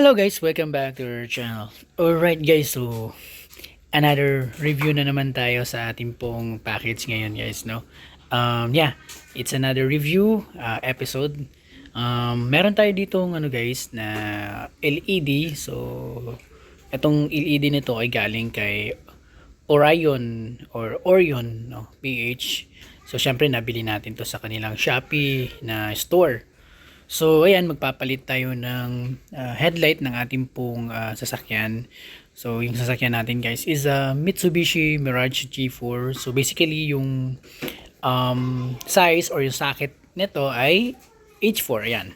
Hello guys, welcome back to our channel. Alright guys, so another review na naman tayo sa ating pong package ngayon guys, no? Yeah, it's another review episode. Meron tayo ditong ano guys na LED. So itong LED nito ay galing kay Orion or Orion, no, PH. So syempre nabili natin to sa kanilang Shopee na store. So ayan, magpapalit tayo ng headlight ng ating pong sasakyan. So yung sasakyan natin guys is a Mitsubishi Mirage G4. So basically yung size or yung socket nito ay H4. Ayan.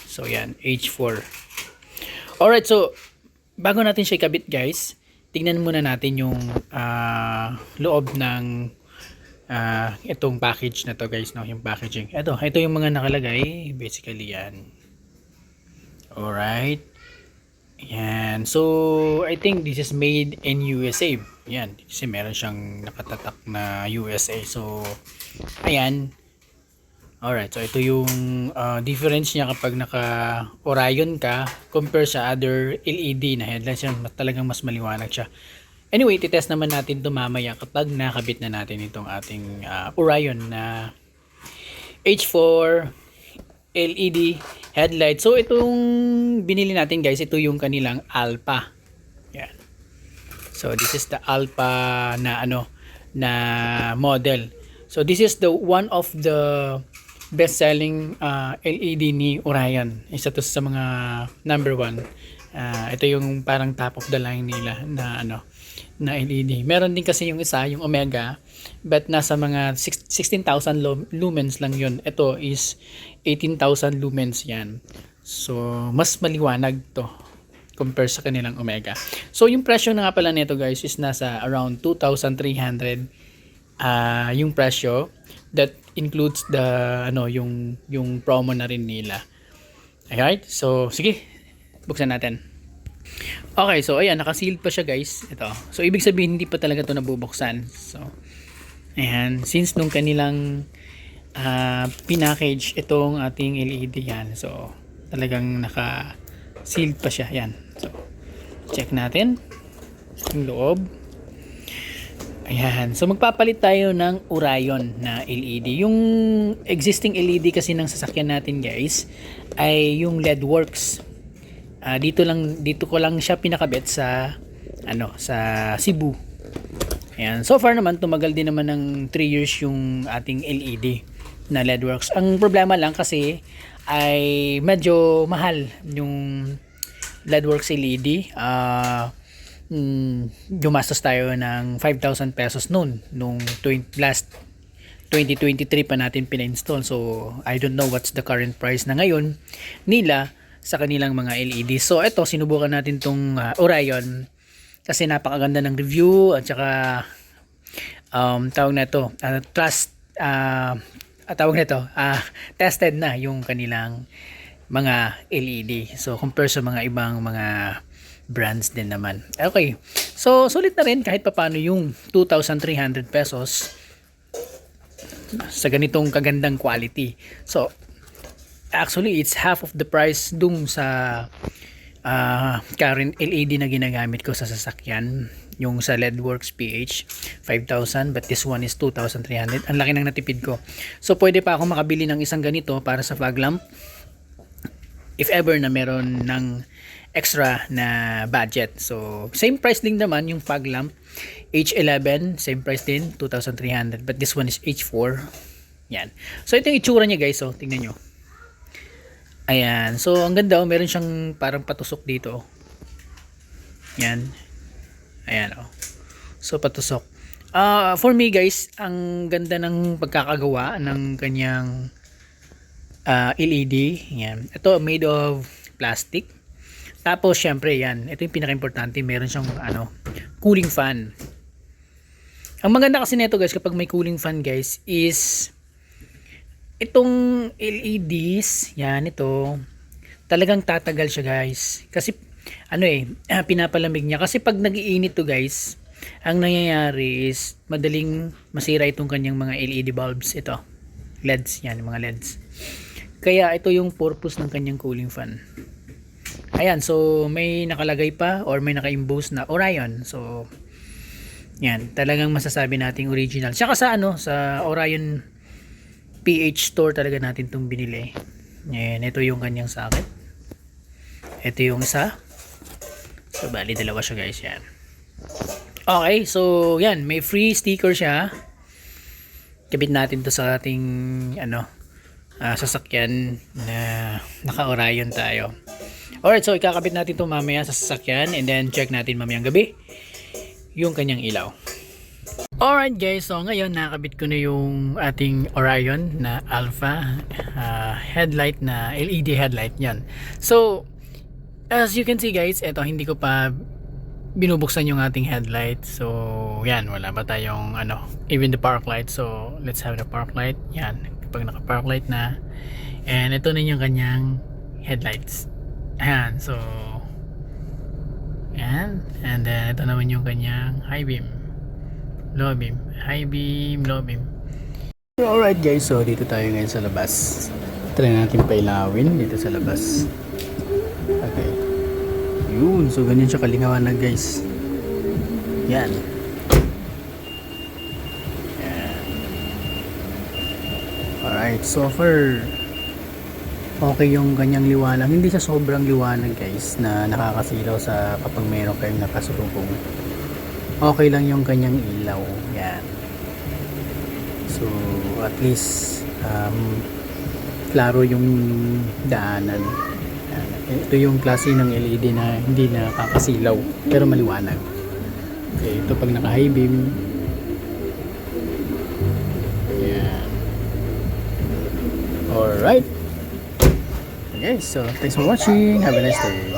So ayan, H4. Alright, so bago natin siya ikabit guys, tingnan muna natin yung loob ng itong package na to guys, no, yung packaging. Ito yung mga nakalagay basically yan. Alright, yan. So I think this is made in USA. Yan, kasi meron siyang nakatatak na USA. So ayan. Alright, so ito yung difference niya kapag naka Orion ka compare sa other LED na headlights. Yan, talagang mas maliwanag siya. Anyway, titest naman natin ito mamaya kapag nakabit na natin itong ating Orion na H4 LED headlight. So itong binili natin guys, ito yung kanilang Alpha. Yan. So this is the Alpha na na model. So this is the one of the best selling LED ni Orion. Isa to sa mga number one. Ito yung parang top of the line nila na na LED. Meron din kasi yung isa, yung Omega, but nasa mga 16,000 lumens lang yun. Ito is 18,000 lumens yan. So mas maliwanag to compare sa kanilang Omega. So yung presyo na nga pala nito guys is nasa around 2,300 yung presyo. That includes the yung promo na rin nila. Alright, so sige, buksan natin. Okay, so ayan, naka-sealed pa siya guys. Ito. So ibig sabihin hindi pa talaga ito nabubuksan. So ayan, since nung kanilang pinackage itong ating LED yan. So talagang naka-sealed pa siya. Ayan. So check natin yung loob. Ayan. So magpapalit tayo ng Orion na LED. Yung existing LED kasi ng sasakyan natin guys ay yung LED Works. Dito ko lang siya pinakabit sa sa Cebu. Ayan. So far naman tumagal din naman ng 3 years yung ating LED na LED Works. Ang problema lang kasi ay medyo mahal yung LED Works LED. Gumastos tayo ng 5,000 pesos nung last 2023 pa natin pina-install. So I don't know what's the current price na ngayon nila sa kanilang mga LED. So ito, sinubukan natin tong Orion kasi napakaganda ng review at saka tawag na ito tested na yung kanilang mga LED. So compare sa mga ibang mga brands din naman. Okay, so sulit na rin kahit papano yung 2,300 pesos sa ganitong kagandang quality. So actually it's half of the price dung sa current LED na ginagamit ko sa sasakyan. Yung sa LED Works PH 5,000, but this one is 2,300. Ang laki ng natipid ko. So pwede pa ako makabili ng isang ganito para sa fog lamp if ever na meron ng extra na budget. So same price din naman yung fog lamp H11, same price din 2,300, but this one is H4. Yan. So ito yung itsura niya guys. So tingnan nyo. Ayan. So, ang ganda. Meron siyang parang patusok dito. Yan. Ayan. So, patusok. For me guys, ang ganda ng pagkakagawa ng kanyang LED. Yan. Ito, made of plastic. Tapos, syempre, yan. Ito yung pinaka-importante. Meron siyang cooling fan. Ang maganda kasi nito guys, kapag may cooling fan guys, is itong LEDs, yan ito, talagang tatagal siya guys. Kasi pinapalamig niya. Kasi pag nag-iinit to guys, ang nangyayari is madaling masira itong kanyang mga LED bulbs. Ito, LEDs yan, mga LEDs. Kaya ito yung purpose ng kanyang cooling fan. Ayan, so may nakalagay pa or may naka-emboss na Orion. So yan, talagang masasabi nating original. Saka sa sa Orion PH store talaga natin 'tong binili. Yan, ito yung kanyang socket. Ito yung isa. So bali dalawa siya guys, yan. Okay, so yan, may free sticker siya. Kabit natin to sa ating sasakyan na naka-Orion tayo. Alright, so ikakabit natin to mamaya sa sasakyan and then check natin mamayang gabi yung kanyang ilaw. Alright guys, so ngayon nakabit ko na yung ating Orion na Alpha headlight na LED headlight yan. So as you can see guys, eto hindi ko pa binubuksan yung ating headlight. So yan, wala pa tayong even the park light. So let's have the park light. Yan, kapag naka park light na, and ito na yung kanyang headlights. Ayan, so yan, and then ito naman yung kanyang high beam, low beam, high beam, low beam. Alright guys, so dito tayo ngayon sa labas. Try natin pailawin dito sa labas. Okay, yun, so ganyan siya kalingawanag guys. Yan. Yan. Alright, so far okay yung kanyang liwanag. Hindi siya sobrang liwanag guys na nakakasilaw sa kapag meron kayong nakasulubong. Okay lang yung kanyang ilaw. Yan. So at least klaro yung daanan. Yan. Ito yung klase ng LED na hindi nakakasilaw pero maliwanag. Okay, ito pag naka high beam. Yan. Alright. Okay, so thanks for watching. Have a nice day.